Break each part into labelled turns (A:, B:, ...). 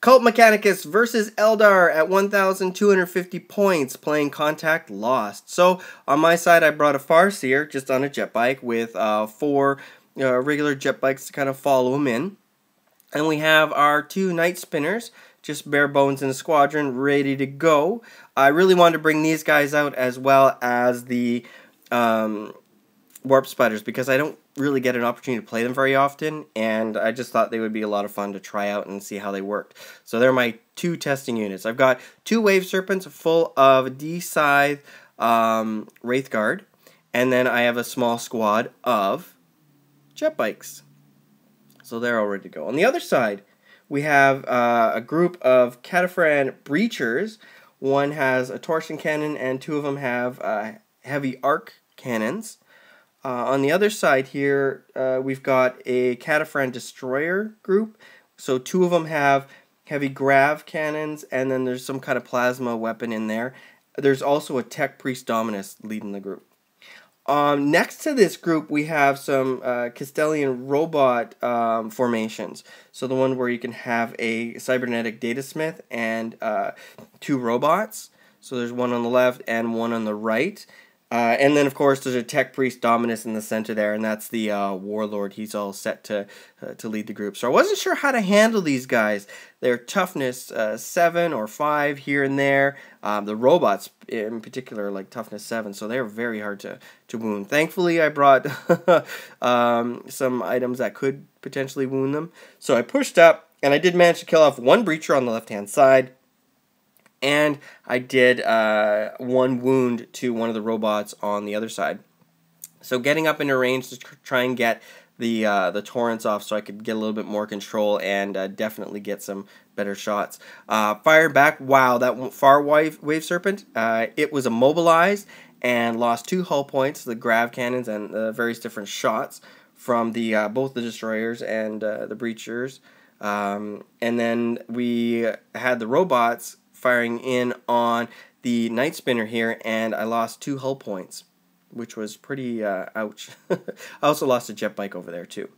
A: Cult Mechanicus versus Eldar at 1,250 points, playing Contact Lost. So, on my side, I brought a Farseer, just on a jet bike, with 4 regular jet bikes to kind of follow him in. And we have our 2 Night Spinners, just bare bones in a squadron, ready to go. I really wanted to bring these guys out as well as the Warp Spiders, because I don't really get an opportunity to play them very often, and I just thought they would be a lot of fun to try out and see how they worked. So they're my 2 testing units. I've got 2 Wave Serpents full of D-Scythe Wraithguard, and then I have a small squad of jet bikes. So they're all ready to go. On the other side, we have a group of Cataphan Breachers. One has a torsion cannon, and 2 of them have heavy arc cannons. On the other side here, we've got a Cataphan Destroyer group. So 2 of them have heavy grav cannons, and then there's some kind of plasma weapon in there. There's also a Tech Priest Dominus leading the group. Next to this group, we have some Castellian robot formations. So the one where you can have a cybernetic datasmith and 2 robots. So there's one on the left and one on the right. And then, of course, there's a Tech Priest Dominus in the center there, and that's the Warlord. He's all set to lead the group. So I wasn't sure how to handle these guys. They're toughness 7 or 5 here and there. The robots, in particular, are like toughness 7, so they're very hard to wound. Thankfully, I brought some items that could potentially wound them. So I pushed up, and I did manage to kill off 1 Breacher on the left-hand side. And I did 1 wound to one of the robots on the other side. So getting up into range to try and get the torrents off so I could get a little bit more control and definitely get some better shots. Fired back, wow, that far wave serpent, it was immobilized and lost 2 hull points, the grav cannons and various different shots from the both the destroyers and the breachers. And then we had the robots firing in on the Night Spinner here, and I lost 2 hull points, which was pretty ouch. I also lost a jet bike over there too.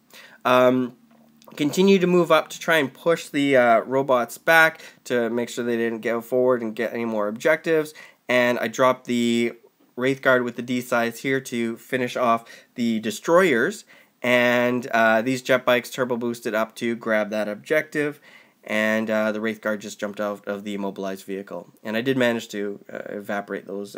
A: Continue to move up to try and push the robots back to make sure they didn't go forward and get any more objectives, and I dropped the Wraithguard with the D-Scythes here to finish off the destroyers, and these jet bikes turbo boosted up to grab that objective. And the Wraithguard just jumped out of the immobilized vehicle. And I did manage to evaporate those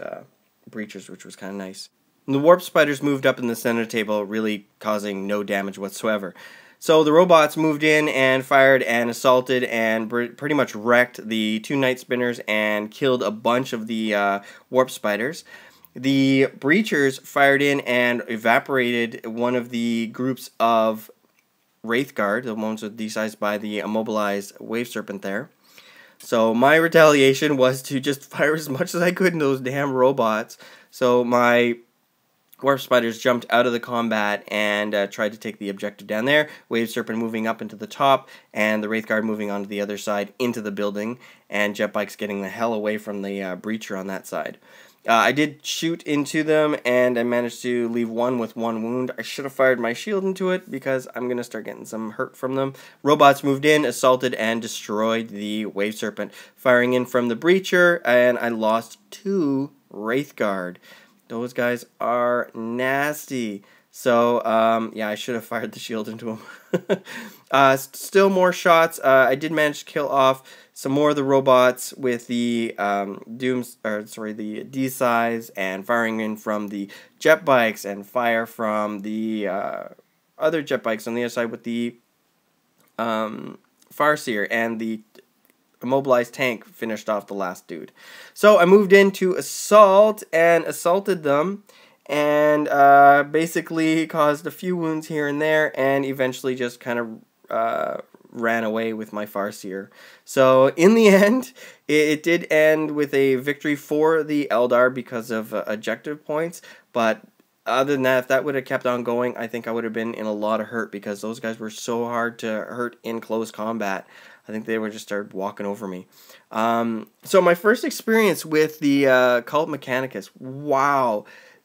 A: breachers, which was kind of nice. And the Warp Spiders moved up in the center table, really causing no damage whatsoever. So the robots moved in and fired and assaulted and pretty much wrecked the 2 Night Spinners and killed a bunch of the Warp Spiders. The Breachers fired in and evaporated one of the groups of Wraithguard, the ones with D-Scythes by the immobilized Wave Serpent there. So my retaliation was to just fire as much as I could in those damn robots. So my Warp Spiders jumped out of the combat and tried to take the objective down there. Wave Serpent moving up into the top, and the Wraithguard moving onto the other side into the building, and jet bikes getting the hell away from the breacher on that side. I did shoot into them, and I managed to leave 1 with 1 wound. I should have fired my shield into it, because I'm going to start getting some hurt from them. Robots moved in, assaulted, and destroyed the Wave Serpent. Firing in from the Breacher, and I lost 2 Wraithguard. Those guys are nasty. So, yeah, I should have fired the shield into them. Still more shots. I did manage to kill off some more of the robots with the the D-Scythes, and firing in from the jet bikes and fire from the other jet bikes on the other side with the Farseer, and the immobilized tank finished off the last dude. So I moved in to assault and assaulted them, and basically caused a few wounds here and there, and eventually just kind of ran away with my Farseer. So in the end, it did end with a victory for the Eldar because of objective points, but other than that, if that would have kept on going, I think I would have been in a lot of hurt, because those guys were so hard to hurt in close combat. I think they would just start walking over me. So my first experience with the Cult Mechanicus, wow,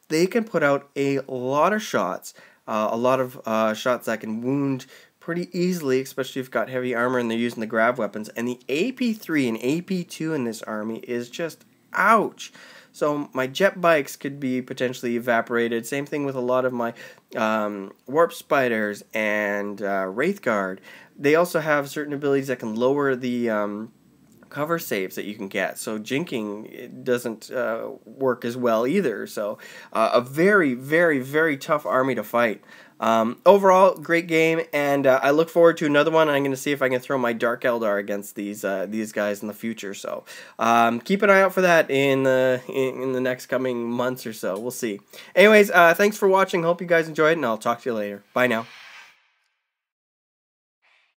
A: they can put out a lot of shots, shots that can wound pretty easily, especially if you've got heavy armor and they're using the grav weapons. And the AP3 and AP2 in this army is just ouch. So my jet bikes could be potentially evaporated. Same thing with a lot of my warp spiders and wraith guard. They also have certain abilities that can lower the cover saves that you can get, so jinking it doesn't work as well either. So a very, very, very tough army to fight. Overall, great game, and I look forward to another one. I'm going to see if I can throw my Dark Eldar against these guys in the future. So keep an eye out for that in the next coming months or so. We'll see. Anyways, thanks for watching. Hope you guys enjoyed, and I'll talk to you later. Bye now.